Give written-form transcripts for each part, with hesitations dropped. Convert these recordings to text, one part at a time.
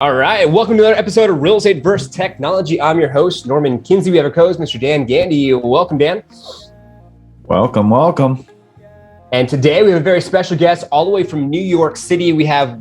All right, welcome to another episode of Real Estate vs. Technology. I'm your host, Norman Kinsey. We have a co-host, Mr. Dan Gandy. Welcome, Dan. Welcome. And today we have a very special guest all the way from New York City. We have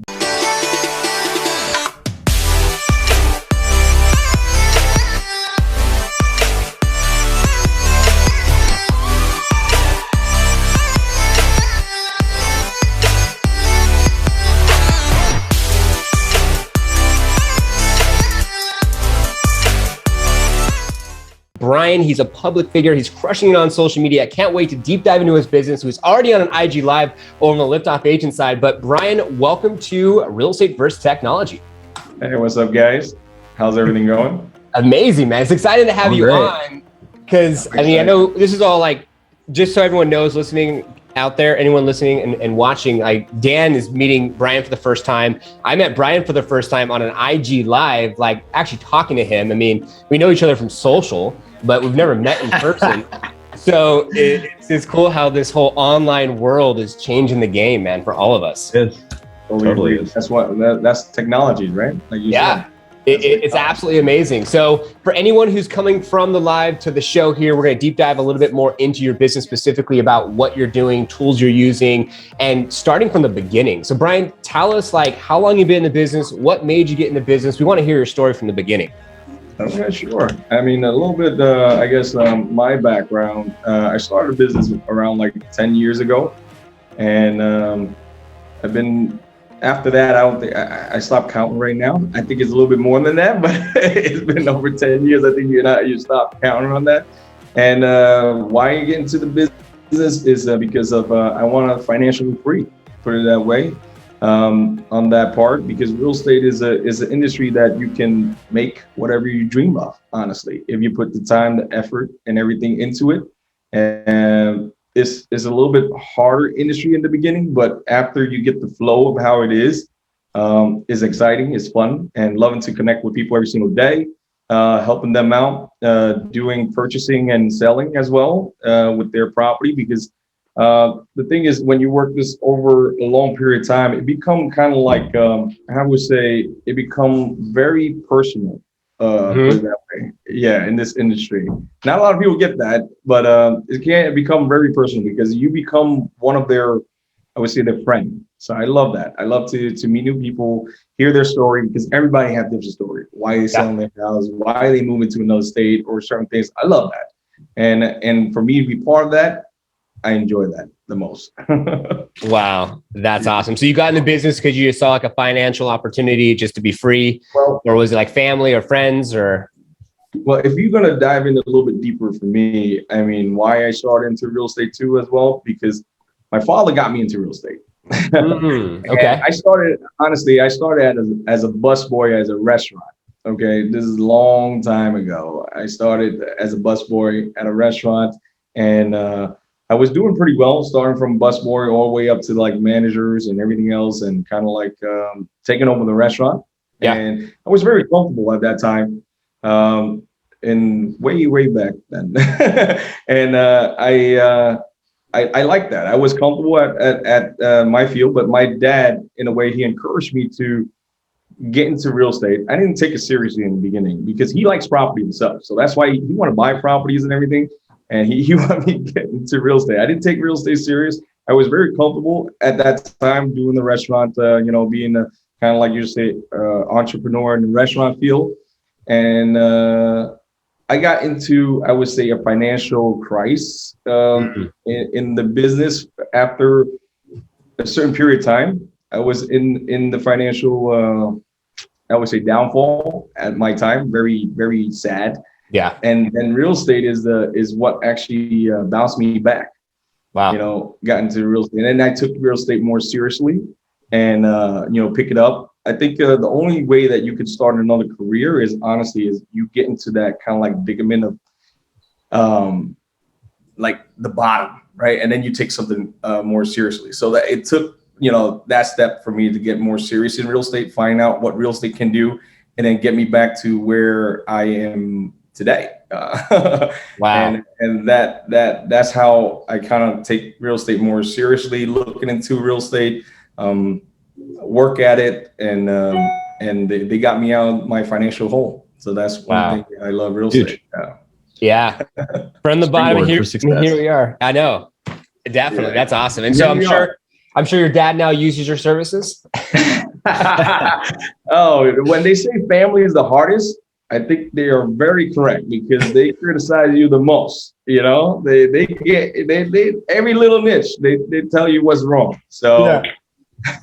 Brian. He's a public figure. He's crushing it on social media. I can't wait to deep dive into his business. He's already on an IG Live over on the Liftoff Agent side. But Brian, welcome to Real Estate vs. Technology. Hey, what's up, guys? How's everything going? Amazing, man. It's exciting to have you on because, I know this is all like, just so everyone knows listening out there, anyone listening and watching, like Dan is meeting Brian for the first time. I met Brian for the first time on an IG Live, like actually talking to him. I mean, we know each other from social, but we've never met in person. So it's cool how this whole online world is changing the game, man, for all of us. Yes, totally. That's technology, right? Like you said. It's absolutely amazing. So for anyone who's coming from the live to the show here, we're going to deep dive a little bit more into your business, specifically about what you're doing, tools you're using, and starting from the beginning. So Brian, tell us like how long you've been in the business, what made you get in the business? We want to hear your story from the beginning. Okay, sure. I mean, a little bit, my background, I started a business around like 10 years ago. And I've been, after that, I stopped counting right now. I think it's a little bit more than that, but it's been over 10 years. I think you stopped counting on that. And why I get into the business is because of I want to financially free, put it that way, on that part, because real estate is an industry that you can make whatever you dream of, honestly, if you put the time, the effort, and everything into it. And it's a little bit harder industry in the beginning, but after you get the flow of how it is exciting, it's fun, and loving to connect with people every single day, helping them out, doing purchasing and selling as well with their property. Because the thing is, when you work this over a long period of time, it become kind of like, I would say, it become very personal. Put it that way. Yeah, in this industry, not a lot of people get that, but it can become very personal because you become one of their, I would say, their friend. So I love that. I love to meet new people, hear their story, because everybody has different story. Why they selling their house, why they move into another state, or certain things. I love that, and for me to be part of that, I enjoy that the most. Wow, that's awesome. So you got in the business because you just saw like a financial opportunity just to be free, or was it like family or friends or? Well, if you're gonna dive in a little bit deeper for me, I mean, why I started into real estate too as well, because my father got me into real estate. Okay. I started as a busboy as a restaurant. Okay, this is a long time ago. I started as a busboy at a restaurant, and I was doing pretty well, starting from busboy all the way up to like managers and everything else, and kind of like taking over the restaurant. Yeah. And I was very comfortable at that time, and way back then. And I like that. I was comfortable at my field, but my dad, in a way, he encouraged me to get into real estate. I didn't take it seriously in the beginning because he likes property himself, so that's why he wanted to buy properties and everything. And he wanted me to get into real estate. I didn't take real estate serious. I was very comfortable at that time doing the restaurant, being a kind of like you say, entrepreneur in the restaurant field. And I got into, I would say, a financial crisis in the business after a certain period of time. I was in the financial, I would say, downfall at my time. Very, very sad. Yeah. And then real estate is what actually bounced me back. Wow. Got into real estate. And then I took real estate more seriously and, pick it up. I think the only way that you could start another career is you get into that kind of like predicament of like the bottom, right? And then you take something more seriously. So that it took, that step for me to get more serious in real estate, find out what real estate can do, and then get me back to where I am today. Wow. And that's how I kind of take real estate more seriously, looking into real estate, work at it, and and they got me out of my financial hole. So that's one thing I love real estate. Yeah. From the bottom, here we are. I know. Definitely. That's awesome. And so I'm sure your dad now uses your services. Oh, when they say family is the hardest, I think they are very correct because they criticize you the most. You know, they get every little niche, they tell you what's wrong. So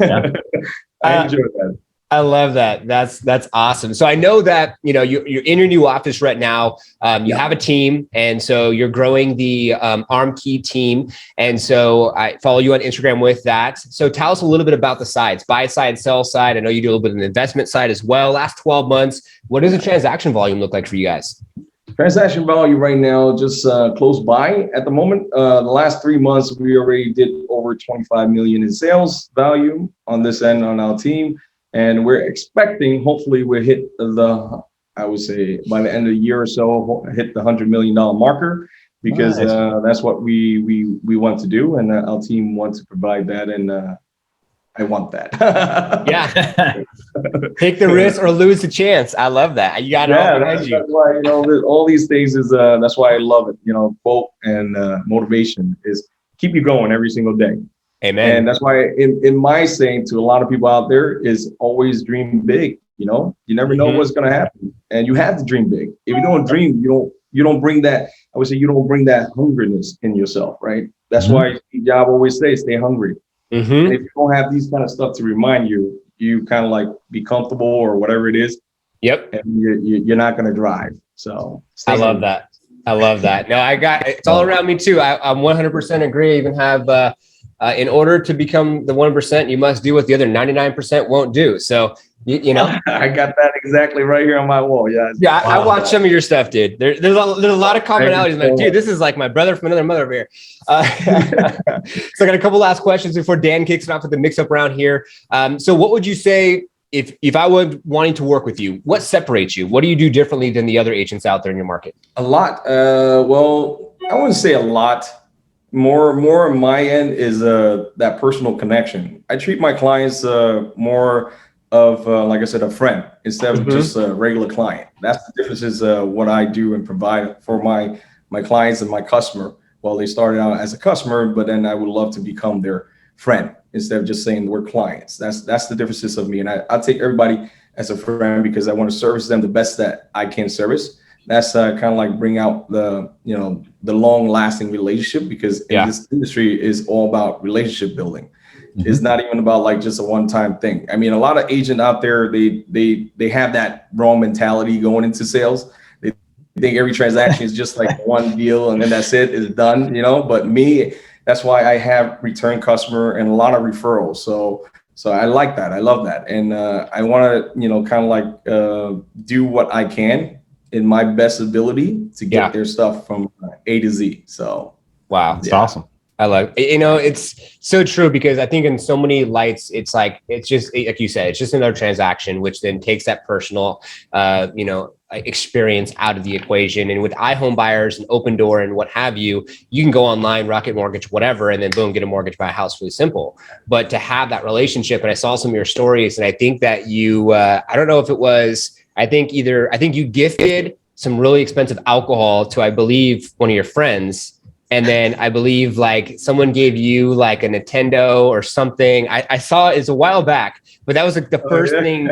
I enjoy that. I love that. That's awesome. So I know that, you're in your new office right now. You have a team, and so you're growing the Arm Key team. And so I follow you on Instagram with that. So tell us a little bit about the sides, buy side, sell side. I know you do a little bit of the investment side as well. Last 12 months, what does the transaction volume look like for you guys? Transaction value right now, just close by at the moment. The last 3 months, we already did over 25 million in sales value on this end on our team. And we're expecting, hopefully we'll hit I would say by the end of the year or so, hit the $100 million marker, because that's what we want to do. And our team wants to provide that. And I want that. Take the risk or lose the chance. I love that. You got it all behind you. That's why, all these things is, that's why I love it. Quote and motivation is keep you going every single day. Amen. And that's why in my saying to a lot of people out there is always dream big. You never know what's going to happen, and you have to dream big. If you don't dream, you don't bring that. I would say you don't bring that hungriness in yourself, right? That's why Steve Jobs always says, stay hungry. And if you don't have these kind of stuff to remind you, you kind of like be comfortable or whatever it is. Yep. And you're not going to drive. So I love that. I love that. No, it's all around me too. I'm 100% agree. I even have, in order to become the 1%, you must do what the other 99% won't do. So, I got that exactly right here on my wall. Yeah. Yeah. Wow. I watched some of your stuff, dude. There's a lot of commonalities. Like, dude, this is like my brother from another mother over here. So I got a couple last questions before Dan kicks it off with the mix up round here. So what would you say if I was wanting to work with you, what separates you? What do you do differently than the other agents out there in your market? A lot. Well, I wouldn't say a lot. More on my end is that personal connection. I treat my clients more of, like I said, a friend instead of just a regular client. That's the difference is what I do and provide for my clients and my customer. Well, they started out as a customer, but then I would love to become their friend instead of just saying we're clients. That's the differences of me. And I take everybody as a friend because I want to service them the best that I can service. That's kind of like bring out the long lasting relationship, because in this industry is all about relationship building. It's not even about like just a one-time thing. I mean, a lot of agents out there, they have that wrong mentality going into sales. They think every transaction is just like one deal and then that's it, it's done, but me, that's why I have return customer and a lot of referrals. So I like that. I love that. And I want to, kind of like do what I can in my best ability to get their stuff from A to Z. So, wow. That's awesome. I love, it's so true, because I think in so many lights, it's just, like you said, it's just another transaction, which then takes that personal, experience out of the equation. And with iHome buyers and Open Door and what have you, you can go online, Rocket Mortgage, whatever, and then boom, get a mortgage, buy a house, really simple. But to have that relationship, and I saw some of your stories, and I think that you, I don't know if it was, I think you gifted some really expensive alcohol to, I believe, one of your friends. And then I believe like someone gave you like a Nintendo or something. I saw it was a while back, but that was like the first thing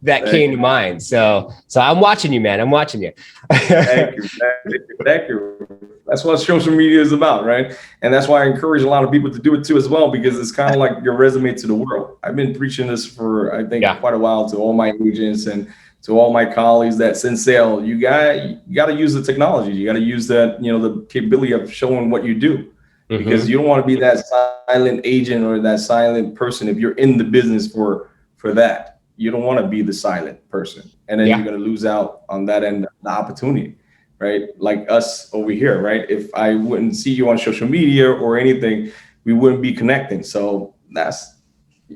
that came to mind. So I'm watching you, man. I'm watching you. Thank you. That's what social media is about, right? And that's why I encourage a lot of people to do it too as well, because it's kind of like your resume to the world. I've been preaching this for, I think, quite a while to all my agents and to all my colleagues that's in sale. You got to use the technology. You got to use that, the capability of showing what you do, because you don't want to be that silent agent or that silent person. If you're in the business for that, you don't want to be the silent person, and then you're going to lose out on that end, the opportunity, right? Like us over here, right? If I wouldn't see you on social media or anything, we wouldn't be connecting. So that's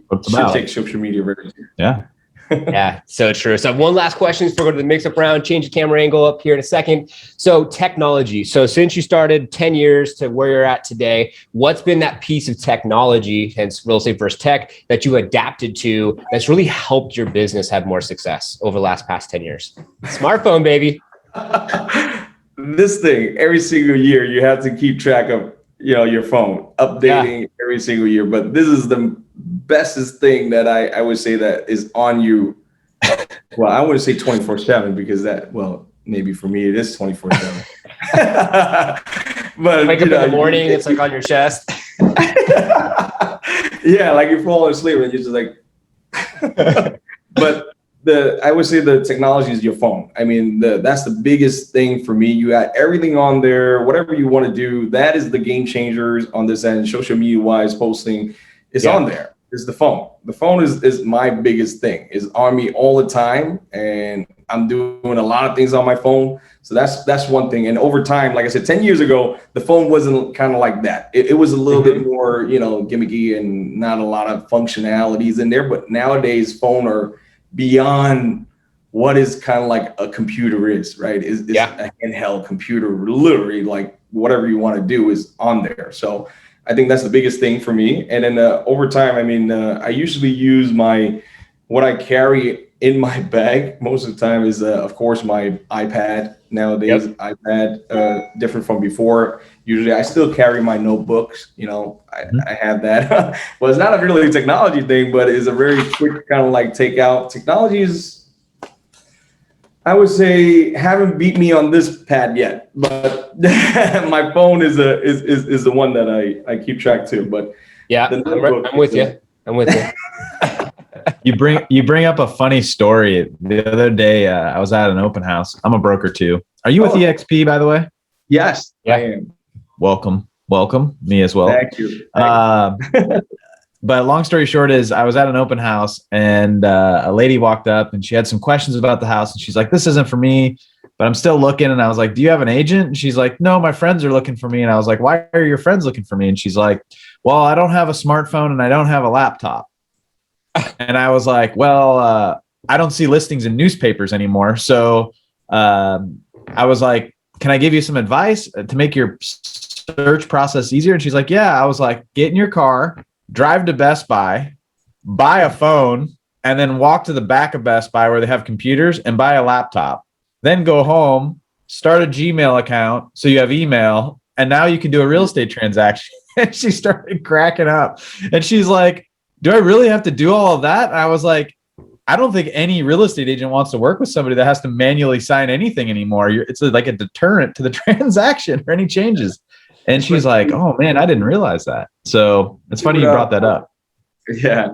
what should take social media very seriously. Yeah. Yeah, so true. So one last question before we go to the mix-up round, change the camera angle up here in a second. So technology. So since you started 10 years to where you're at today, what's been that piece of technology, hence Real Estate First Tech, that you adapted to that's really helped your business have more success over the past 10 years? Smartphone, baby. This thing, every single year, you have to keep track of, your phone, updating every single year. But this is the bestest thing that I would say that is on you. Well, I wouldn't say 24/7 because maybe for me it is 24/7. But wake up in the morning, it's like on your chest. Yeah, like you're falling asleep and you're just like. But I would say the technology is your phone. I mean, that's the biggest thing for me. You got everything on there, whatever you want to do. That is the game changers on this end. Social media wise, posting is on there. Is the phone. The phone is my biggest thing. Is on me all the time, and I'm doing a lot of things on my phone. So that's one thing. And over time, like I said, 10 years ago, the phone wasn't kind of like that. It was a little bit more, gimmicky and not a lot of functionalities in there. But nowadays, phone are beyond what is kind of like a computer is, right? It's a handheld computer, literally, like whatever you want to do is on there. So I think that's the biggest thing for me. And then over time, I mean, I usually use what I carry in my bag most of the time is, of course, my iPad. Nowadays, iPad, different from before. Usually, I still carry my notebooks. I have that. Well, it's not a really technology thing, but it's a very quick kind of like takeout. Technology is, I would say, haven't beat me on this pad yet, but my phone is the one that I keep track to. But yeah, I'm with you. I'm with you. You bring up a funny story. The other day, I was at an open house. I'm a broker too. Are you with eXp, by the way? Yes, I am. Welcome. Me as well. Thank you. But long story short is I was at an open house and a lady walked up and she had some questions about the house. And she's like, this isn't for me, but I'm still looking. And I was like, do you have an agent? And she's like, no, my friends are looking for me. And I was like, why are your friends looking for me? And she's like, well, I don't have a smartphone and I don't have a laptop. And I was like, well, I don't see listings in newspapers anymore. So I was like, can I give you some advice to make your search process easier? And she's like, yeah. I was like, get in your car, drive to Best Buy, buy a phone, and then walk to the back of Best Buy where they have computers and buy a laptop. Then go home, start a Gmail account so you have email, and now you can do a real estate transaction. And she started cracking up. And she's like, do I really have to do all of that? And I was like, I don't think any real estate agent wants to work with somebody that has to manually sign anything anymore. It's like a deterrent to the transaction or any changes. And she's like, oh man, I didn't realize that. So it's funny you brought that up. Yeah.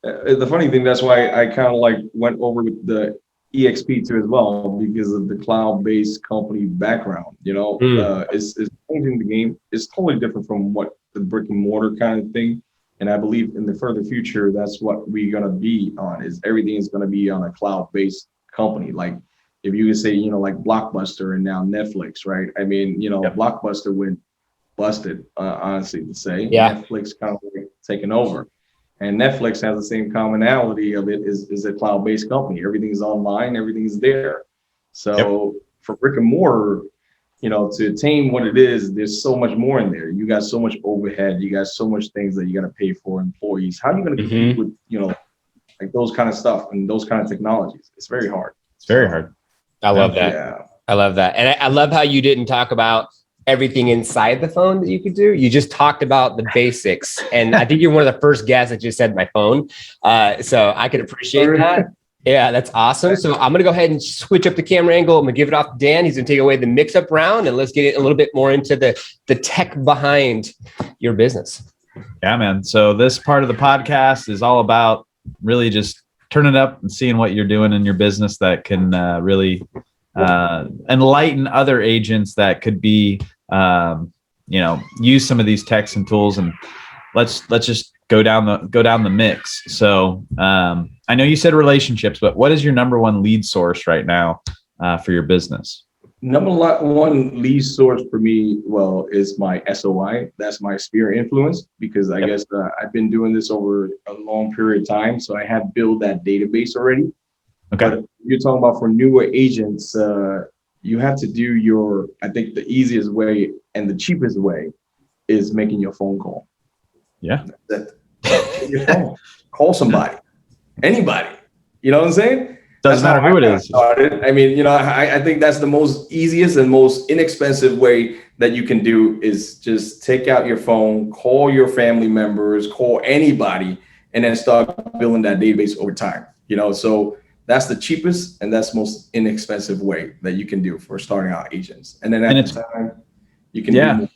The funny thing, that's why I kind of like went over with the eXp too as well, because of the cloud-based company background. It's changing the game. It's totally different from what the brick and mortar kind of thing. And I believe in the further future, that's what we're going to be on, is everything is going to be on a cloud-based company. Like if you can say, like Blockbuster and now Netflix, right? I mean, Blockbuster went busted, honestly to say. Netflix kind of like taken over. And Netflix has the same commonality of it is a cloud-based company. Everything's online, everything's there. So for brick and mortar, to attain what it is, there's so much more in there. You got so much overhead. You got so much things that you got to pay for employees. How are you going to compete with, like those kind of stuff and those kind of technologies? It's very hard. It's very hard. I love that. Yeah. I love that. And I love how you didn't talk about everything inside the phone that you could do. You just talked about the basics. And I think you're one of the first guests that just said my phone. So I could appreciate that. Yeah, that's awesome. So I'm going to go ahead and switch up the camera angle. I'm going to give it off to Dan. He's going to take away the mix-up round, and let's get a little bit more into the tech behind your business. Yeah, man. So this part of the podcast is all about really just turning up and seeing what you're doing in your business that can really enlighten other agents that could be, use some of these techs and tools. And let's just go down the mix. So I know you said relationships, but what is your number one lead source right now for your business? Number one lead source for me, is my SOI. That's my sphere influence, because I guess I've been doing this over a long period of time. So I have built that database already. Okay. But you're talking about for newer agents, you have to do I think the easiest way and the cheapest way is making your phone call. Yeah. That's it. Your phone. Call somebody, anybody. You know what I'm saying? Doesn't matter who it is. Started. I mean, I think that's the most easiest and most inexpensive way that you can do is just take out your phone, call your family members, call anybody, and then start building that database over time. So that's the cheapest and that's most inexpensive way that you can do for starting out agents. And then at the time, you can do more.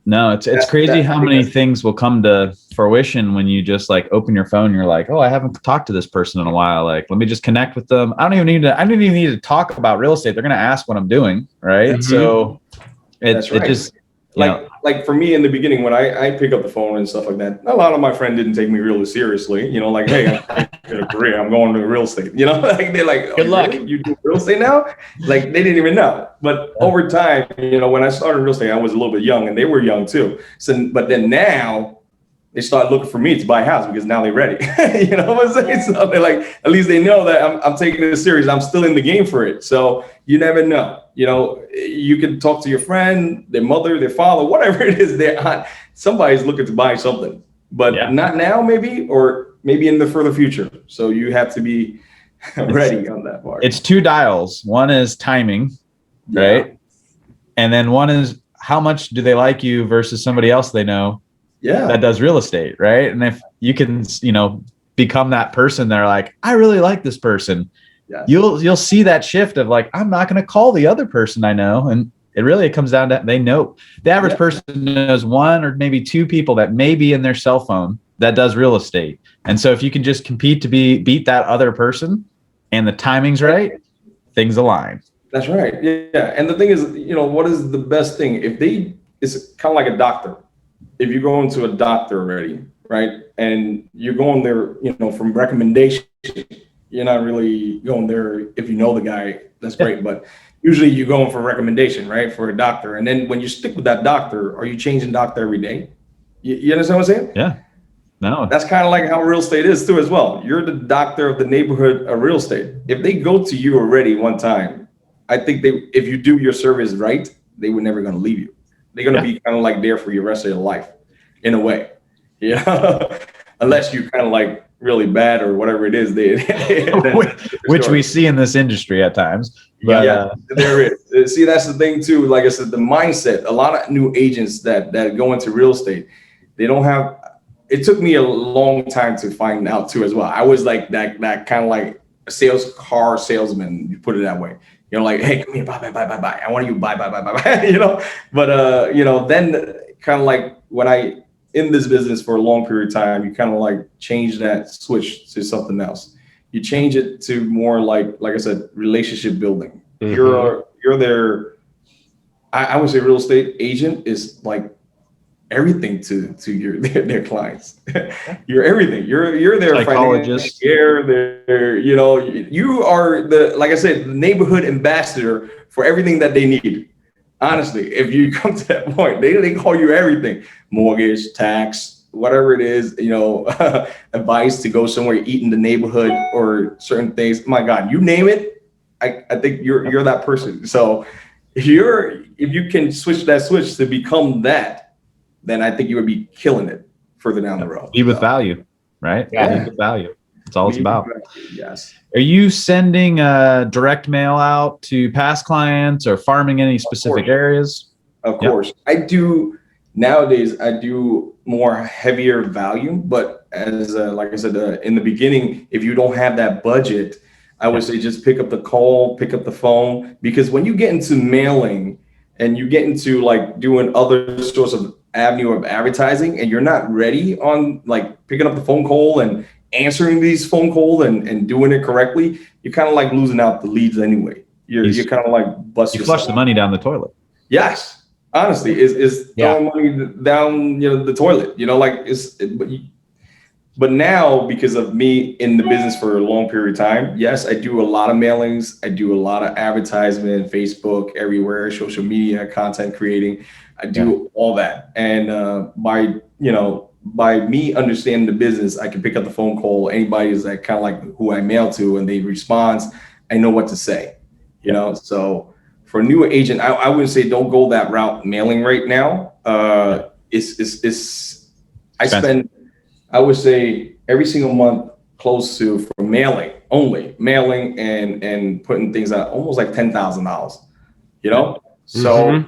No, it's crazy how many things will come to fruition when you just like open your phone. And you're like, oh, I haven't talked to this person in a while. Like, let me just connect with them. I don't even need to talk about real estate. They're going to ask what I'm doing. Right. Mm-hmm. So it just like for me in the beginning, when I pick up the phone and stuff like that, a lot of my friends didn't take me really seriously, like, hey, I'm in a career, I'm going to real estate, like they're like, good luck. Really? You do real estate now? Like they didn't even know. But over time, when I started real estate, I was a little bit young and they were young too. So, but then now they start looking for me to buy a house because now they're ready. You know what I'm saying? So they're like, at least they know that I'm taking this serious. I'm still in the game for it. So you never know. You can talk to your friend, their mother, their father, whatever it is, their aunt. Somebody's looking to buy something, but not now, maybe, or maybe in the further future. So you have to be ready on that part. It's two dials. One is timing, right? And then one is how much do they like you versus somebody else they know that does real estate, right? And if you can, become that person, they're like, I really like this person. Yes. You'll see that shift of like, I'm not going to call the other person I know. And it comes down to, they know the average person knows one or maybe two people that may be in their cell phone that does real estate. And so if you can just compete to beat that other person and the timing's right, things align. That's right. Yeah. And the thing is, what is the best thing? It's kind of like a doctor. If you go into a doctor already, right? And you're going there, from recommendation, you're not really going there if you know the guy, that's great. But usually you're going for recommendation, right? For a doctor. And then when you stick with that doctor, are you changing doctor every day? You understand what I'm saying? Yeah. No. That's kind of like how real estate is too as well. You're the doctor of the neighborhood of real estate. If they go to you already one time, I think if you do your service right, they were never going to leave you. They're going to be kind of like there for your rest of your life in a way. Unless you kind of like really bad or whatever it is, which we see in this industry at times. But, there is. See, that's the thing too. Like I said, the mindset. A lot of new agents that go into real estate, they don't have. It took me a long time to find out too as well. I was like that kind of like a car salesman. You put it that way. Like, hey, come here, buy. I want you to buy. But then kind of like when I in this business for a long period of time, you kind of like change that switch to something else. You change it to more like I said, relationship building. Mm-hmm. You're there. I would say real estate agent is like everything to their clients. You're everything. You're their psychologist. You're there. You are like I said, the neighborhood ambassador for everything that they need. Honestly, if you come to that point, they call you everything: mortgage, tax, whatever it is, advice to go somewhere, eat in the neighborhood or certain things. My God, you name it. I think you're that person. So if you can switch to become that, then I think you would be killing it further down the road. Lead with value, right? Yeah. Lead with value. That's all it's about. Yes. Are you sending direct mail out to past clients or farming any specific areas? Of course. I do. Nowadays, I do more heavier value, but as like I said, in the beginning, if you don't have that budget, I would say just pick up the call, pick up the phone, because when you get into mailing and you get into like doing other sorts of avenue of advertising and you're not ready on like picking up the phone call and answering these phone calls and doing it correctly, you're kind of like losing out the leads anyway. You're kind of like busting. You flush the money down the toilet. Yes, honestly, is throwing money down the toilet. But now because of me in the business for a long period of time, yes, I do a lot of mailings. I do a lot of advertisement, Facebook, everywhere, social media, content creating. I do all that, and by by me understanding the business, I can pick up the phone call. Anybody is like kind of like who I mail to and they respond, I know what to say, you know? So for a new agent, I wouldn't say don't go that route mailing right now. I spend, I would say every single month close to for mailing and putting things out almost like $10,000, you know? So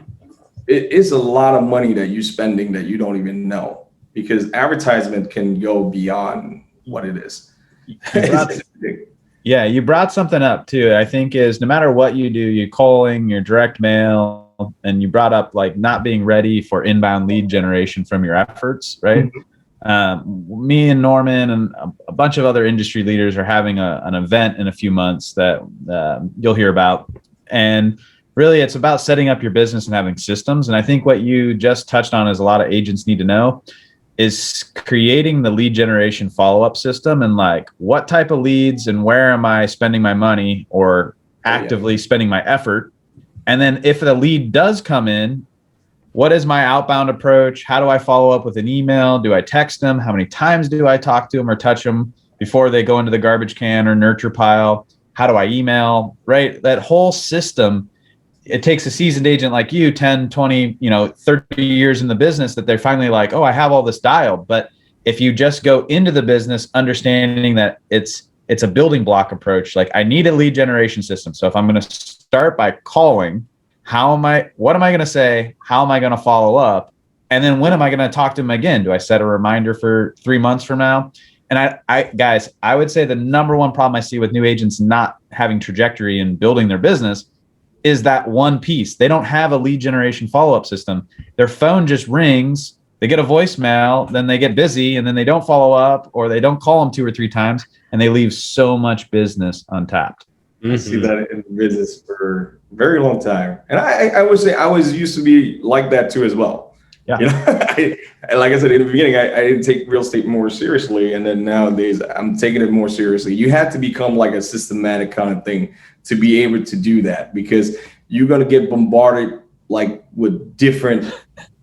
it is a lot of money that you're spending that you don't even know, because advertisement can go beyond what it is. You brought something up too. I think is no matter what you do, you're calling, your direct mail, and you brought up like not being ready for inbound lead generation from your efforts, right? Me and Norman and a bunch of other industry leaders are having an event in a few months that you'll hear about. And really, it's about setting up your business and having systems. And I think what you just touched on is a lot of agents need to know is creating the lead generation follow-up system, and like what type of leads and where am I spending my money or actively spending my effort. And then if the lead does come in, what is my outbound approach? How do I follow up with an email? Do I text them? How many times do I talk to them or touch them before they go into the garbage can or nurture pile? How do I email, right? That whole system, it takes a seasoned agent like you, 10, 20, 30 years in the business, that they're finally like, oh, I have all this dialed. But if you just go into the business understanding that it's a building block approach, like I need a lead generation system. So if I'm going to start by calling, what am I going to say? How am I going to follow up? And then when am I going to talk to them again? Do I set a reminder for 3 months from now? And I would say the number one problem I see with new agents not having trajectory and building their business is that one piece. They don't have a lead generation follow-up system. Their phone just rings, they get a voicemail, then they get busy, and then they don't follow up, or they don't call them 2 or 3 times, and they leave so much business untapped. I see that in business for a very long time. And I would say I was used to be like that too as well. Yeah. You know, like I said in the beginning, I didn't take real estate more seriously. And then nowadays I'm taking it more seriously. You have to become like a systematic kind of thing to be able to do that, because you're going to get bombarded like with different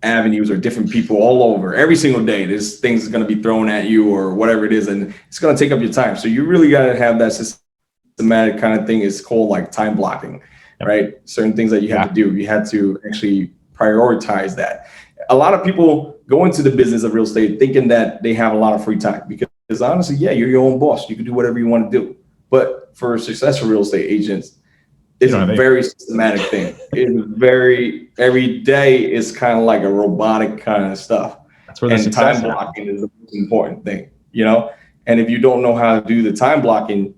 avenues or different people all over every single day. There's things going to be thrown at you or whatever it is, and it's going to take up your time. So you really got to have that systematic kind of thing. Is called like time blocking, right? Certain things that you have to do. You have to actually prioritize that. A lot of people go into the business of real estate thinking that they have a lot of free time, because honestly, yeah, you're your own boss. You can do whatever you want to do. But for successful real estate agents, it's a very systematic thing. Every day is kind of like a robotic kind of stuff. That's where the time blocking is the most important thing, And if you don't know how to do the time blocking,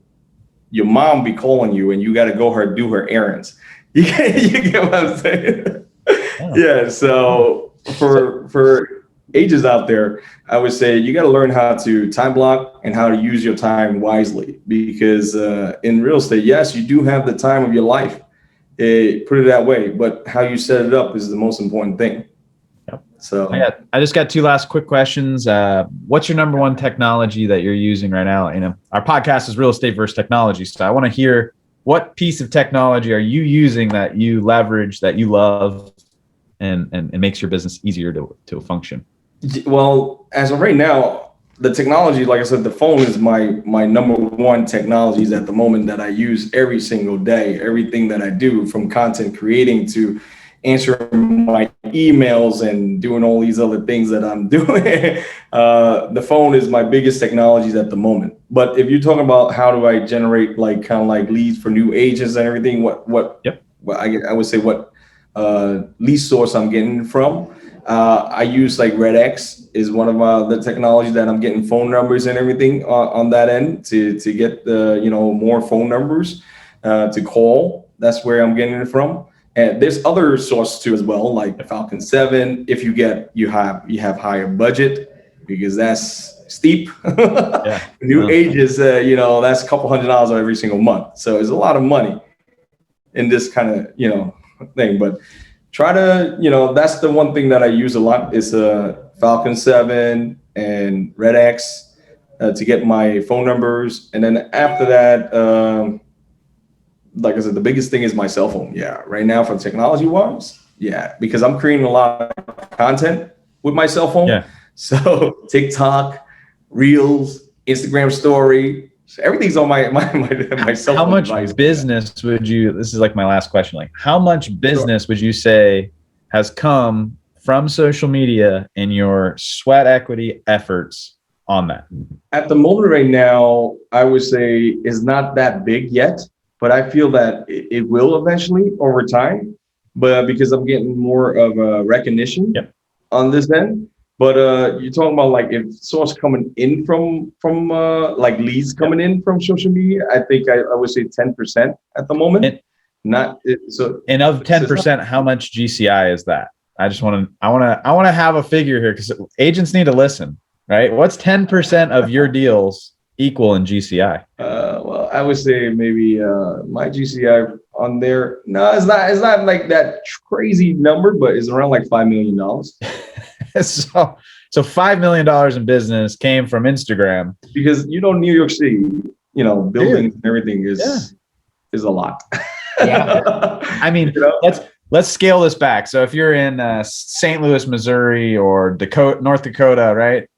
your mom be calling you and you got to go do her errands. You get what I'm saying? Yeah. So for agents out there, I would say you got to learn how to time block and how to use your time wisely, because in real estate, yes, you do have the time of your life, put it that way, but how you set it up is the most important thing. Yep. So I just got 2 last quick questions. What's your number one technology that you're using right now? Our podcast is Real Estate versus Technology, so I want to hear, what piece of technology are you using that you leverage, that you love, and makes your business easier to function? Well, as of right now, the technology, like I said, the phone is my number one technologies at the moment that I use every single day. Everything that I do, from content creating to answering my emails and doing all these other things that I'm doing, the phone is my biggest technologies at the moment. But if you're talking about how do I generate like kind of like leads for new agents and everything, what I would say what lead source I'm getting from. I use like RedX is one of the technologies that I'm getting phone numbers and everything on that end to get the more phone numbers to call. That's where I'm getting it from. And there's other sources too as well, like Falcon 7. If you have higher budget, because that's steep. New agents, that's a couple $100 every single month. So it's a lot of money in this kind of thing, but try to, that's the one thing that I use a lot is Falcon 7 and RedX to get my phone numbers. And then after that, like I said, the biggest thing is my cell phone. Yeah, right now for technology wise, yeah, because I'm creating a lot of content with my cell phone. Yeah. So TikTok, Reels, Instagram story, so everything's on my cell phone. How much device. business would you, this is like my last question, like how much business would you say has come from social media in your sweat equity efforts on that? At the moment right now, I would say is not that big yet, but I feel that it will eventually over time, but because I'm getting more of a recognition on this end. But you're talking about like if source coming in from like leads coming in from social media, I think I would say 10% at the moment. And of 10%, how much GCI is that? I want to have a figure here because agents need to listen, right? What's 10% of your deals equal in GCI? Well, I would say maybe my GCI on there. No, it's not like that crazy number, but it's around like $5 million. So $5 million in business came from Instagram. Because New York City, buildings and everything is a lot. Yeah. I mean, let's scale this back. So if you're in St. Louis, Missouri, or North Dakota, right?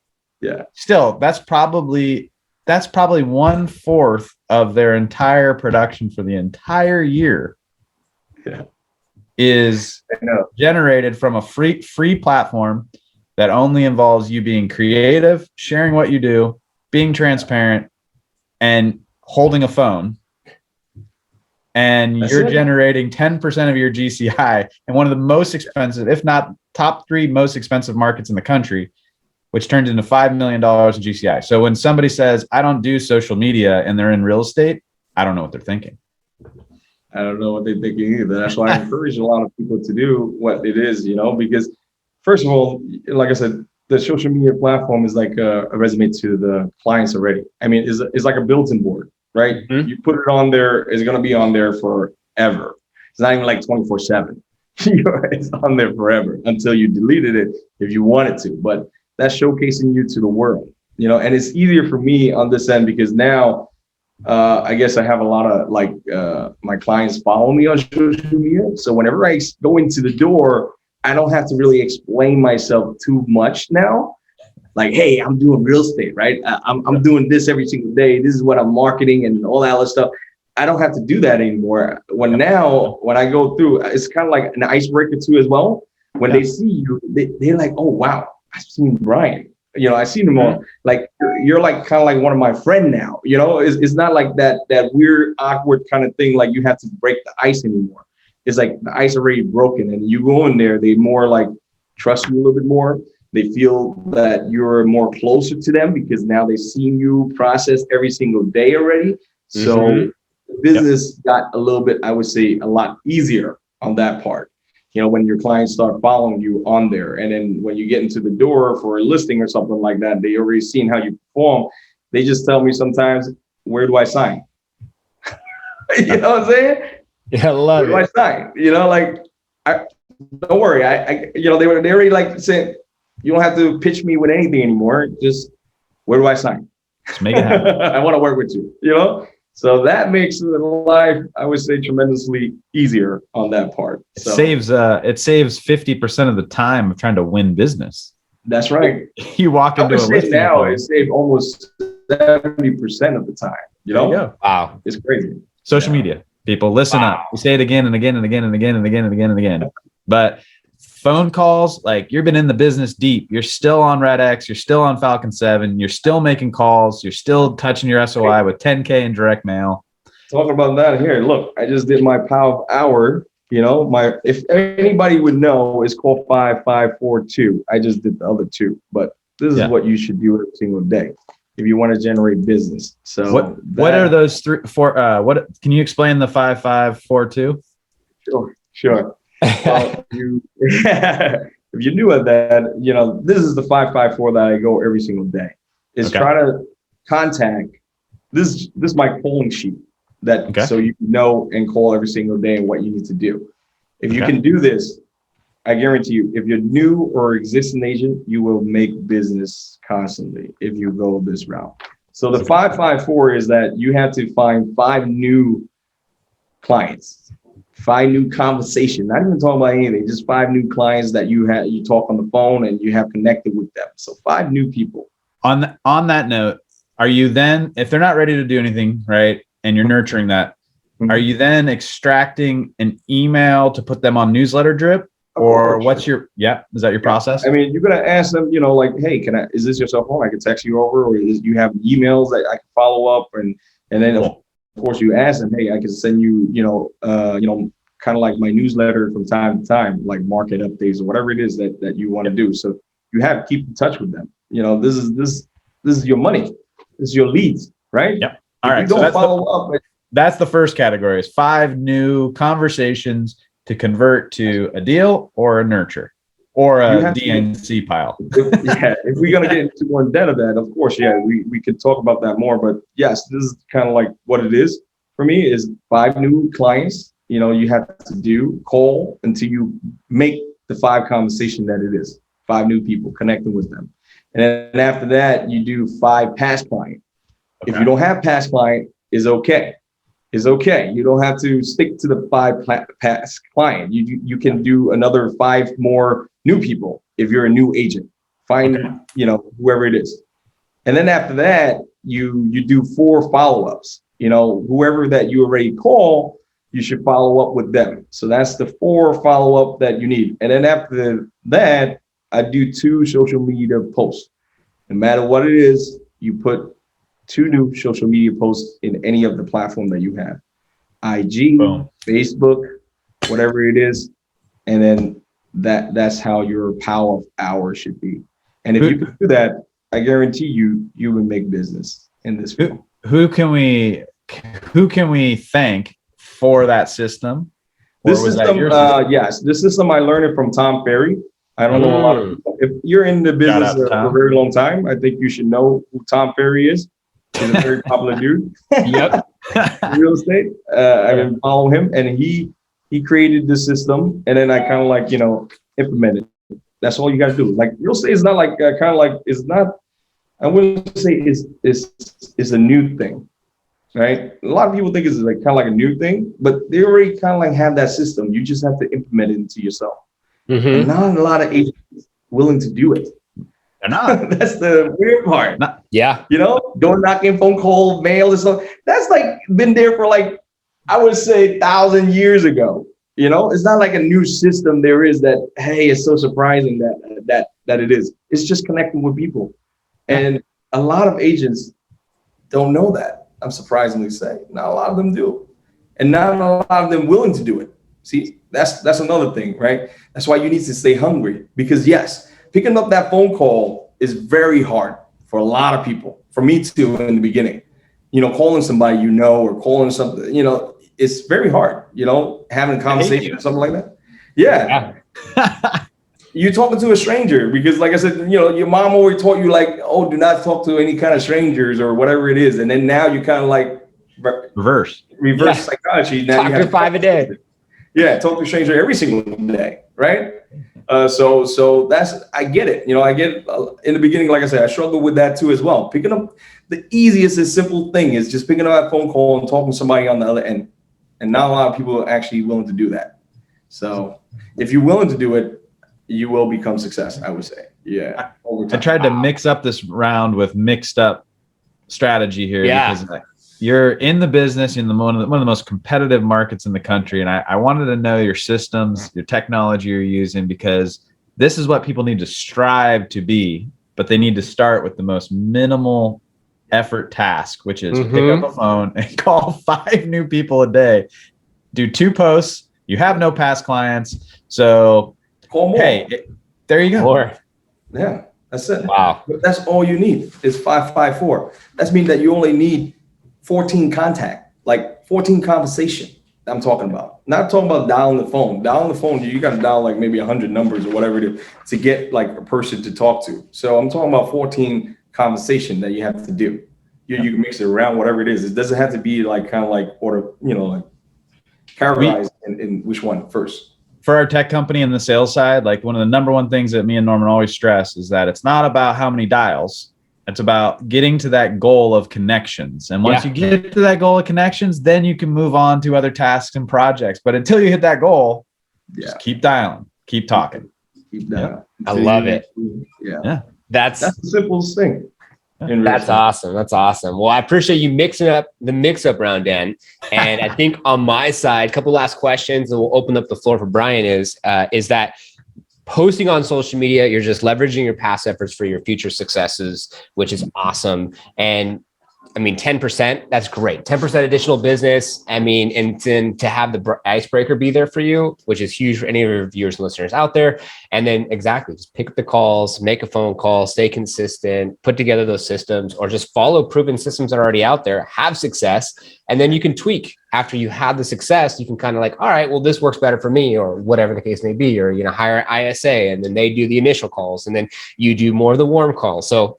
Yeah. Still, that's probably 1/4 of their entire production for the entire year. Yeah. Is generated from a free platform that only involves you being creative, sharing what you do, being transparent, and holding a phone. And you're generating 10% of your GCI in one of the most expensive, if not top 3 most expensive markets in the country, which turns into $5 million in GCI. So when somebody says, I don't do social media and they're in real estate, I don't know what they're thinking. I don't know what they're thinking either. That's why I encourage a lot of people to do what it is, because first of all, like I said, the social media platform is like a resume to the clients already. I mean, it's like a bulletin board, right? Mm-hmm. You put it on there, it's going to be on there forever. It's not even like 24/7. It's on there forever until you deleted it if you wanted to. But that's showcasing you to the world, and it's easier for me on this end because now I guess I have a lot of my clients follow me on social media. So whenever I go into the door, I don't have to really explain myself too much now. Like, hey, I'm doing real estate, right? I'm doing this every single day. This is what I'm marketing and all that other stuff. I don't have to do that anymore. When I go through, it's kind of like an icebreaker too as well. When they see you, they're like, oh, wow, I've seen Brian. I see them all. Like you're like kind of like one of my friend now. It's not like that weird, awkward kind of thing. Like you have to break the ice anymore. It's like the ice already broken, and you go in there. They more like trust you a little bit more. They feel that you're more closer to them because now they've seen you process every single day already. So business got a little bit, I would say, a lot easier on that part. When your clients start following you on there. And then when you get into the door for a listing or something like that, they already seen how you perform. They just tell me sometimes, where do I sign? You know what I'm saying? Yeah, I love it. Where do I sign? Don't worry. they already like saying, you don't have to pitch me with anything anymore. Just where do I sign? Just make it happen. I want to work with you, So that makes life, I would say, tremendously easier on that part. It saves 50% of the time of trying to win business. That's right. You walk into a listing now, it saved almost 70% of the time. There you go. Wow, it's crazy. Social media, people, listen up. We say it again and again and again and again and again and again and again. But phone calls, like you've been in the business deep. You're still on Red X. You're still on Falcon 7. You're still making calls. You're still touching your SOI with 10K in direct mail. Talking about that here. Look, I just did my power hour. If anybody would know, it's called 5542. I just did the other 2, but this is what you should do every single day if you want to generate business. So what are those 3, 4? What can you explain the 5542? Sure. If you're new at that, this is the 554 that I go every single day. Is try to contact. This is my calling sheet so you know and call every single day and what you need to do. If you can do this, I guarantee you, if you're new or existing agent, you will make business constantly if you go this route. So the 554 is that you have to find 5 new clients, 5 new conversation, not even talking about anything, just 5 new clients that you talk on the phone and you have connected with them. So 5 new people. On that note, are you then, if they're not ready to do anything, right, and you're nurturing that, are you then extracting an email to put them on newsletter drip? Or what's your, is that your process? I mean, you're going to ask them, like, hey, is this your cell phone? I can text you over, or you have emails that I can follow up. And then of course you ask them, hey, I can send you, kind of like my newsletter from time to time, like market updates or whatever it is that you want to do. So you have to keep in touch with them. This is your money. This is your leads, right? Yep. All right. You don't follow up. That's the first category, is 5 new conversations to convert to a deal or a nurture or a DNC pile. If we're going to get into more depth of that, of course, we could talk about that more. But yes, this is kind of like what it is for me is 5 new clients. You have to call until you make the 5 conversation that it is. 5 new people, connecting with them. And then after that, you do 5 past client. Okay. If you don't have past client, is okay. Is okay. You don't have to stick to the 5 past client. You can do another 5 more new people if you're a new agent. Find whoever it is, and then after that you do 4 follow-ups. Whoever that you already call, you should follow up with them. So that's the 4 follow-up that you need. And then after that, I do 2 social media posts. No matter what it is, you put 2 new social media posts in any of the platform that you have. IG, boom. Facebook, whatever it is. And then that's how your power of hour should be. And if you can do that, I guarantee you will make business in this field. Who can we thank for that system? This system, yes. This system I learned it from Tom Ferry. I don't know a lot of people. If you're in the business for a very long time, I think you should know who Tom Ferry is. He's a very popular dude. Yep. Real estate. I've been following him, and he created the system, and then I kind of like implemented. That's all you got to do. Like real estate is not like it's not. I wouldn't say it's a new thing, right? A lot of people think it's like kind of like a new thing, but they already kind of like have that system. You just have to implement it into yourself. Mm-hmm. And not a lot of agents willing to do it. They're not. That's the weird part. Door knocking, phone call, mail, and stuff. That's like been there for like, I would say 1,000 years ago. It's not like a new system there is that, hey, it's so surprising that it is. It's just connecting with people. And a lot of agents don't know that. I'm surprisingly saying. Not a lot of them do. And not a lot of them willing to do it. See, that's another thing, right? That's why you need to stay hungry. Because yes, picking up that phone call is very hard for a lot of people. For me too in the beginning. Calling somebody or calling something, it's very hard, having a conversation or something like that. Yeah. You're talking to a stranger because, like I said, your mom always taught you like, oh, do not talk to any kind of strangers or whatever it is. And then now you kind of like reverse psychology. Now talk to 5 a day. Yeah, talk to a stranger every single day, right? So that's, I get it. I get it. In the beginning, like I said, I struggled with that too as well. Picking up the easiest and simple thing is just picking up that phone call and talking to somebody on the other end. And not a lot of people are actually willing to do that. So if you're willing to do it, you will become success, I would say. Yeah. I tried to mix up this round with mixed up strategy here because you're in the business in one of the most competitive markets in the country. And I wanted to know your systems, your technology you're using, because this is what people need to strive to be, but they need to start with the most minimal effort task, which is pick up a phone and call 5 new people a day, do 2 posts. You have no past clients. So, hey, there you go. More. Yeah, that's it. Wow. But that's all you need is 554. That means that you only need 14 contact, like 14 conversation. I'm talking about. Not talking about dialing the phone. Dialing the phone, you got to dial like maybe 100 numbers or whatever it is to get like a person to talk to. So I'm talking about 14 conversation that you have to do. You can mix it around, whatever it is. It doesn't have to be like kind of like order, like categorize in which one first. For our tech company and the sales side, like one of the number one things that me and Norman always stress is that it's not about how many dials, It's about getting to that goal of connections. And once you get to that goal of connections, then you can move on to other tasks and projects. But until you hit that goal, just keep dialing, keep talking. Keep dialing. I love it. Yeah. That's the simplest thing. That's awesome. That's awesome. Well, I appreciate you mixing up the mix-up round, Dan. And I think on my side, a couple last questions, and we'll open up the floor for Brian. Is that posting on social media, you're just leveraging your past efforts for your future successes, which is awesome. And I mean, 10%, that's great. 10% additional business. I mean, and then to have the icebreaker be there for you, which is huge for any of your viewers and listeners out there. And then just pick up the calls, make a phone call, stay consistent, put together those systems, or just follow proven systems that are already out there, have success. And then you can tweak after you have the success. You can kind of like, all right, well, this works better for me, or whatever the case may be, or, hire ISA, and then they do the initial calls, and then you do more of the warm calls. So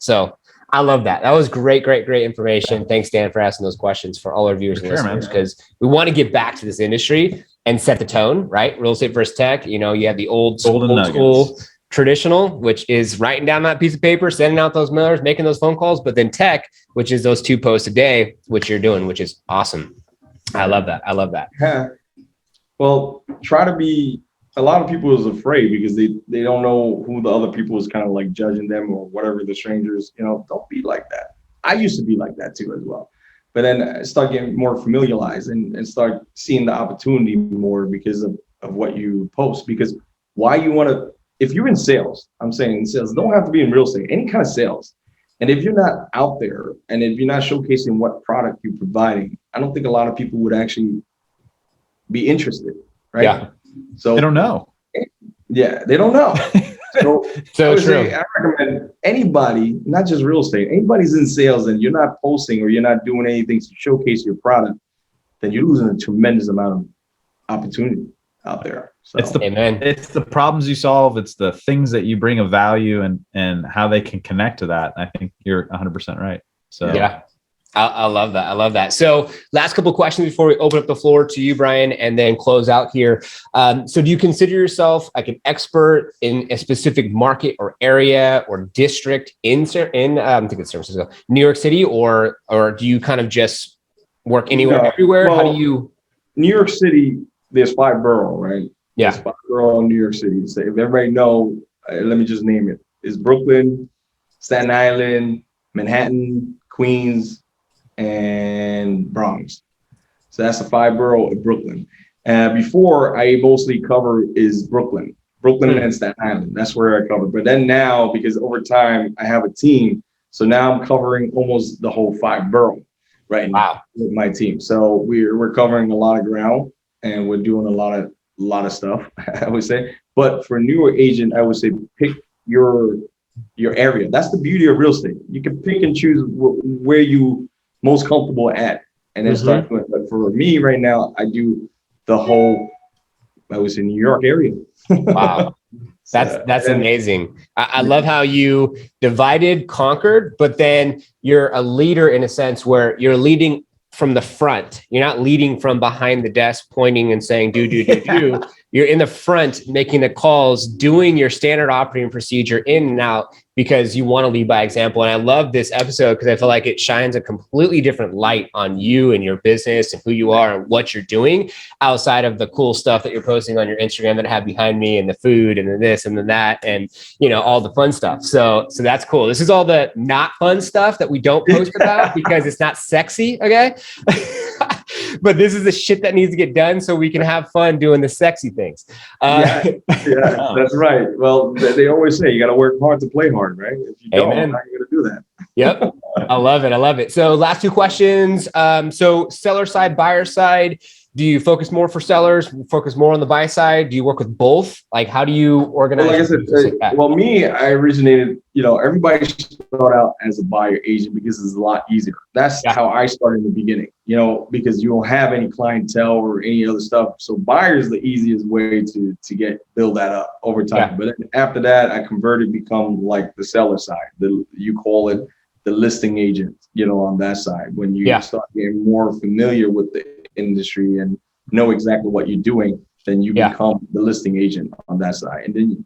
I love that. That was great information. Thanks, Dan, for asking those questions for all our viewers and listeners, because we want to get back to this industry and set the tone, right? Real estate versus tech. You have the old school traditional, which is writing down that piece of paper, sending out those mailers, making those phone calls, but then tech, which is those 2 posts a day, which you're doing, which is awesome. I love that. Yeah. Well, try to be. A lot of people is afraid because they don't know who the other people is kind of like judging them or whatever, the strangers, don't be like that. I used to be like that too as well. But then I start getting more familiarized and start seeing the opportunity more because of what you post. Because why you want to, if you're in sales, I'm saying in sales, don't have to be in real estate, any kind of sales. And if you're not out there and if you're not showcasing what product you're providing, I don't think a lot of people would actually be interested, right? Yeah. So they don't know. Yeah, they don't know. So true. I recommend anybody, not just real estate, anybody's in sales and you're not posting or you're not doing anything to showcase your product, then you're losing a tremendous amount of opportunity out there. So it's the problems you solve. It's the things that you bring of value and how they can connect to that. I think you're 100% right. So yeah. I love that. I love that. So last couple of questions before we open up the floor to you, Brian, and then close out here. So do you consider yourself like an expert in a specific market or area or district in I think it's San Francisco, New York City, or do you kind of just work anywhere, everywhere? Well, how do you? New York City, there's 5 boroughs, right? Yeah. There's 5 boroughs in New York City. So if everybody know, let me just name it. It's Brooklyn, Staten Island, Manhattan, Queens, and Bronx. So that's the 5 borough of Brooklyn. Before I mostly cover is Brooklyn and Staten Island. That's where I cover. But then now, because over time I have a team, so now I'm covering almost the whole 5 borough right now with my team. So we're covering a lot of ground and we're doing a lot of stuff, I would say. But for a newer agent, I would say pick your area. That's the beauty of real estate. You can pick and choose where you most comfortable at, and then start doing it. But for me right now, I do the whole, I was in New York area. Wow. That's amazing. I love how you divided, conquered, but then you're a leader in a sense where you're leading from the front. You're not leading from behind the desk, pointing and saying, do. You're in the front, making the calls, doing your standard operating procedure in and out, because you want to lead by example. And I love this episode because I feel like it shines a completely different light on you and your business and who you are and what you're doing outside of the cool stuff that you're posting on your Instagram that I have behind me, and the food and then this and then that, and all the fun stuff. So that's cool. This is all the not fun stuff that we don't post about because it's not sexy. Okay. But this is the shit that needs to get done so we can have fun doing the sexy things. That's right. Well, they always say you got to work hard to play hard, right? If you don't, how are you going to do that? Yep. I love it. So last 2 questions. So seller side, buyer side, do you focus more for sellers, focus more on the buy side? Do you work with both? Like, how do you organize? Well, like I said, me, I originated, everybody should start out as a buyer agent because it's a lot easier. That's how I started in the beginning, because you don't have any clientele or any other stuff. So buyer is the easiest way to build that up over time. Yeah. But then after that, I become like the seller side. You call it the listing agent, on that side. When you start getting more familiar with the industry and know exactly what you're doing, then you become the listing agent on that side. And then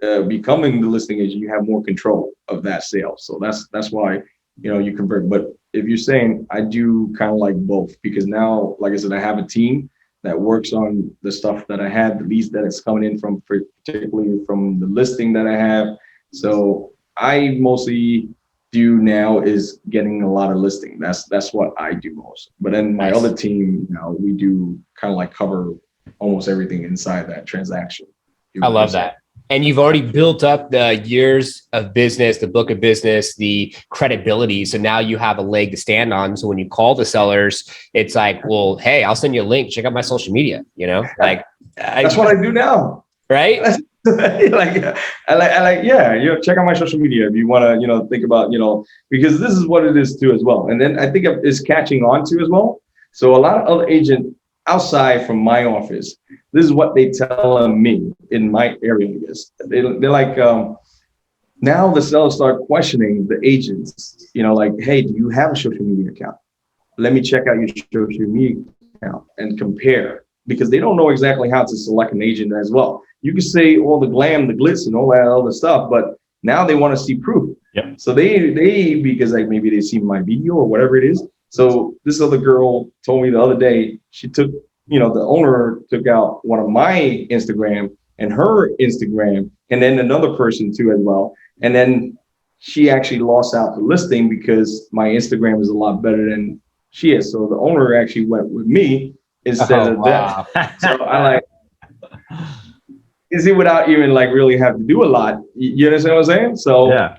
becoming the listing agent, you have more control of that sale. So that's why, you convert. But if you're saying, I do kind of like both, because now, like I said, I have a team that works on the stuff that I had, the leads that is coming in from, particularly from the listing that I have. So I mostly do now is getting a lot of listing. That's what I do most. But then my other team, we do kind of like cover almost everything inside that transaction. I love that. And you've already built up the years of business, the book of business, the credibility. So now you have a leg to stand on. So when you call the sellers, it's like, well, hey, I'll send you a link. Check out my social media, like that's what I do now. Right. Check out my social media if you want to, think about, because this is what it is too as well. And then I think it's catching on to as well. So a lot of other agents outside from my office, this is what they tell me in my area, I guess. They're like, now the sellers start questioning the agents, like, hey, do you have a social media account? Let me check out your social media account and compare, because they don't know exactly how to select an agent as well. You can say all the glam, the glitz, and all that other stuff, but now they want to see proof. Yep. So they because like maybe they see my video or whatever it is. So this other girl told me the other day, she took, the owner took out one of my Instagram and her Instagram, and then another person too as well. And then she actually lost out the listing because my Instagram is a lot better than she is. So the owner actually went with me instead of that. So I is it without even like really have to do a lot. You understand what I'm saying? So yeah.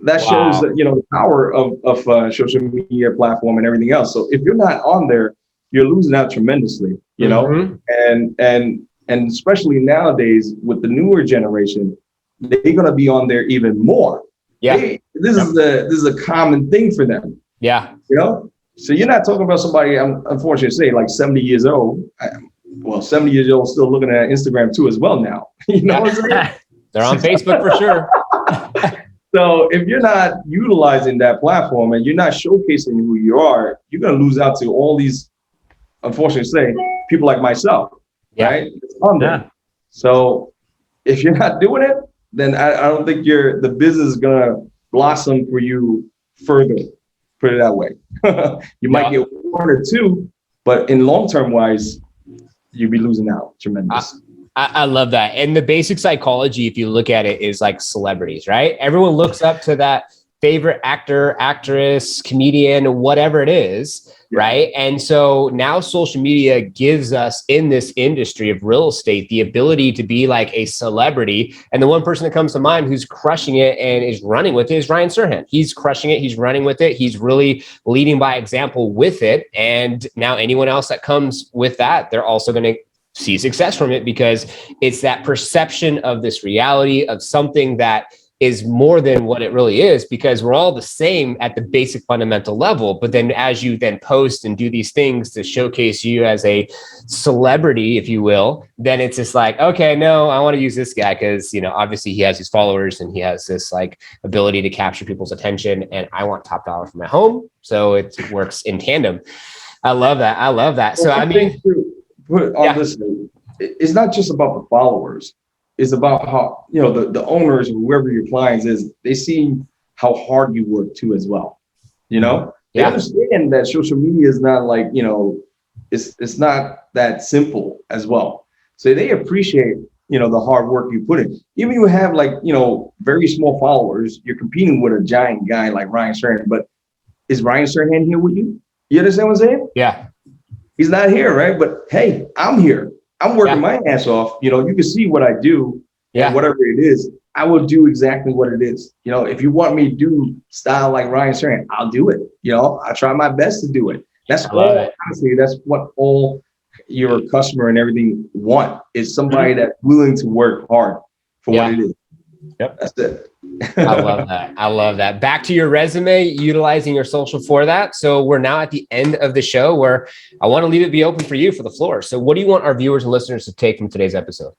That shows that, the power of social media platform and everything else. So if you're not on there, you're losing out tremendously, and especially nowadays with the newer generation, they're going to be on there even more. Yeah. This is a common thing for them. Yeah. So you're not talking about somebody, I'm unfortunate to say, like 70 years old. 70 years old, still looking at Instagram too as well now. What I'm saying? They're on Facebook for sure. So if you're not utilizing that platform and you're not showcasing who you are, you're going to lose out to all these, unfortunately say, people like myself, right? It's on there. Yeah. So if you're not doing it, then I don't think the business is going to blossom for you further. Put it that way. You might get one or two, but in long-term wise, you'll be losing out tremendous. I love that. And the basic psychology, if you look at it, is like celebrities, right? Everyone looks up to that favorite actor, actress, comedian, whatever it is, right? And so now social media gives us in this industry of real estate the ability to be like a celebrity. And the one person that comes to mind who's crushing it and is running with it is Ryan Serhant. He's crushing it. He's running with it. He's really leading by example with it. And now anyone else that comes with that, they're also going to see success from it, because it's that perception of this reality of something that is more than what it really is, because we're all the same at the basic fundamental level. But then as you then post and do these things to showcase you as a celebrity, if you will, then it's just like, okay, no, I want to use this guy because, obviously he has his followers and he has this like ability to capture people's attention, and I want top dollar for my home. So it works in tandem. I love that. So I mean, it's not just about the followers. It's about how, the owners, whoever your clients is, they see how hard you work too as well. They understand that social media is not like, it's not that simple as well. So they appreciate, the hard work you put in. Even you have like, very small followers, you're competing with a giant guy like Ryan Serhant, but is Ryan Serhant here with you? You understand what I'm saying? Yeah. He's not here, right? But hey, I'm here. I'm working my ass off. You can see what I do. And whatever it is, I will do exactly what it is. If you want me to do style like Ryan Serhant, I'll do it. I try my best to do it. That's all. Honestly, that's what all your customer and everything want, is somebody that's willing to work hard for what it is. Yep. That's it. I love that. Back to your resume, utilizing your social for that. So we're now at the end of the show where I want to leave it be open for you for the floor. So what do you want our viewers and listeners to take from today's episode?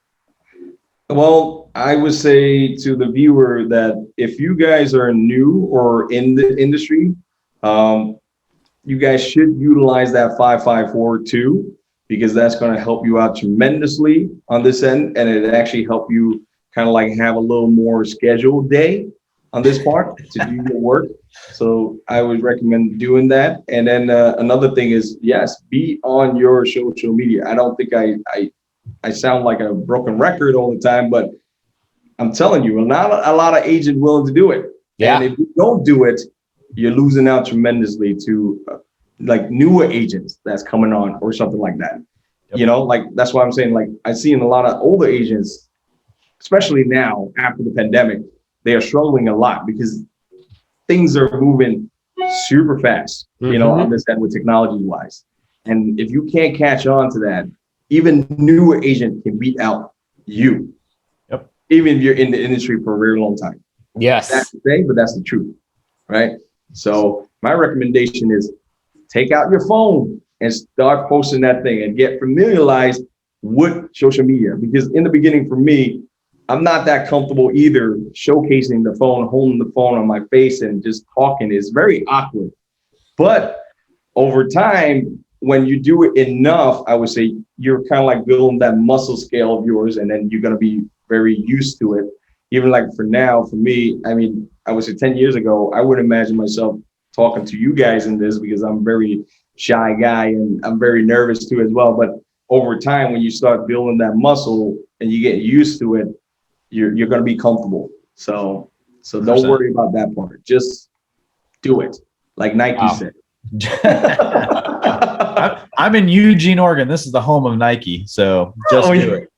Well, I would say to the viewer that if you guys are new or in the industry, you guys should utilize that 5542, because that's going to help you out tremendously on this end. And it actually help you kind of like have a little more scheduled day on this part to do your work. So I would recommend doing that. And then another thing is, yes, be on your social media. I don't think I sound like a broken record all the time, but I'm telling you, not a lot of agents willing to do it. Yeah. And if you don't do it, you're losing out tremendously to like newer agents that's coming on or something like that. Yep. You know, like that's why I'm saying, like I've seen a lot of older agents, especially now after the pandemic, they are struggling a lot because things are moving super fast, you know, on this end with technology wise. And if you can't catch on to that, even newer agent can beat out you. Yep. Even if you're in the industry for a very long time. Yes. That's the thing, but that's the truth, right? So my recommendation is take out your phone and start posting that thing and get familiarized with social media. Because in the beginning, for me, I'm not that comfortable either showcasing the phone, holding the phone on my face and just talking. It's very awkward. But over time, when you do it enough, I would say you're kind of like building that muscle scale of yours, and then you're going to be very used to it. Even like for now, for me, I mean, I would say 10 years ago, I wouldn't imagine myself talking to you guys in this because I'm a very shy guy and I'm very nervous too as well. But over time, when you start building that muscle and you get used to it, you're going to be comfortable. So don't worry about that part. Just do it. Like Nike said. I'm in Eugene, Oregon. This is the home of Nike. So just do it.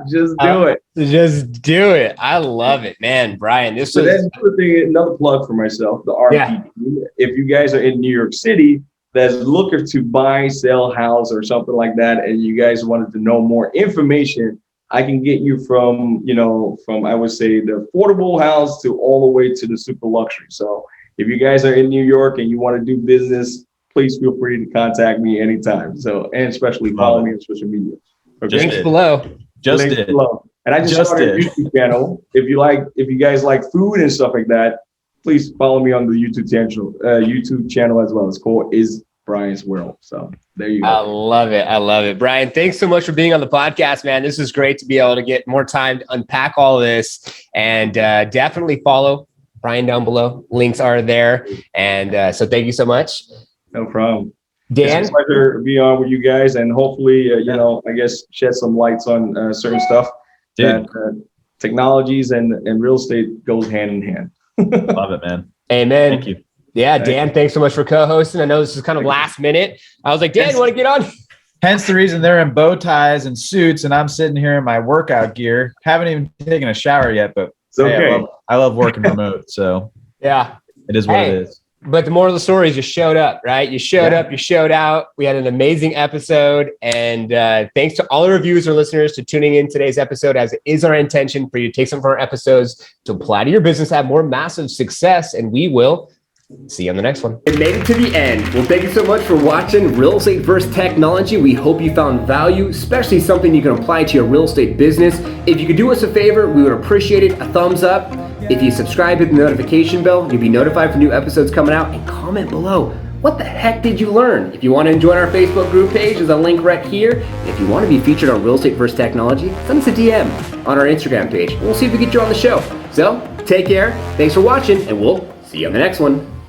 Just do it. Just do it. I love it, man. Brian, this so was another thing, another plug for myself, the RP. Yeah. If you guys are in New York City that's looking to buy, sell house or something like that, and you guys wanted to know more information, I can get you from I would say the affordable house to all the way to the super luxury. So if you guys are in New York and you want to do business, please feel free to contact me anytime. So, and especially follow me on social media. Okay? Links below. Just below. And I just started a YouTube channel. If you guys like food and stuff like that, please follow me on the YouTube channel as well. It's called Is Brian's World. So there you go. I love it. I love it. Brian, thanks so much for being on the podcast, man. This is great to be able to get more time to unpack all of this, and definitely follow Brian down below. Links are there. And so thank you so much. No problem. Dan? It's a pleasure to be on with you guys, and hopefully, I guess shed some lights on certain stuff. Dude. That technologies and real estate goes hand in hand. Love it, man. Amen. Thank you. Yeah, Dan, thanks so much for co-hosting. I know this is kind of last minute. I was like, Dan, you want to get on? Hence the reason they're in bow ties and suits, and I'm sitting here in my workout gear. Haven't even taken a shower yet, but it's okay. Hey, I love working remote, so yeah, it is what it is. But the moral of the story is you showed up, right? You showed up, you showed out. We had an amazing episode. And thanks to all our viewers and listeners to tuning in today's episode, as it is our intention for you to take some of our episodes to apply to your business, have more massive success, and we will see you on the next one. And made it to the end. Well, thank you so much for watching Real Estate vs. Technology. We hope you found value, especially something you can apply to your real estate business. If you could do us a favor, we would appreciate it. A thumbs up. If you subscribe, hit the notification bell, you'll be notified for new episodes coming out, and comment below. What the heck did you learn? If you want to join our Facebook group page, there's a link right here. And if you want to be featured on Real Estate vs. Technology, send us a DM on our Instagram page. We'll see if we get you on the show. So take care. Thanks for watching, and we'll see you on the next one.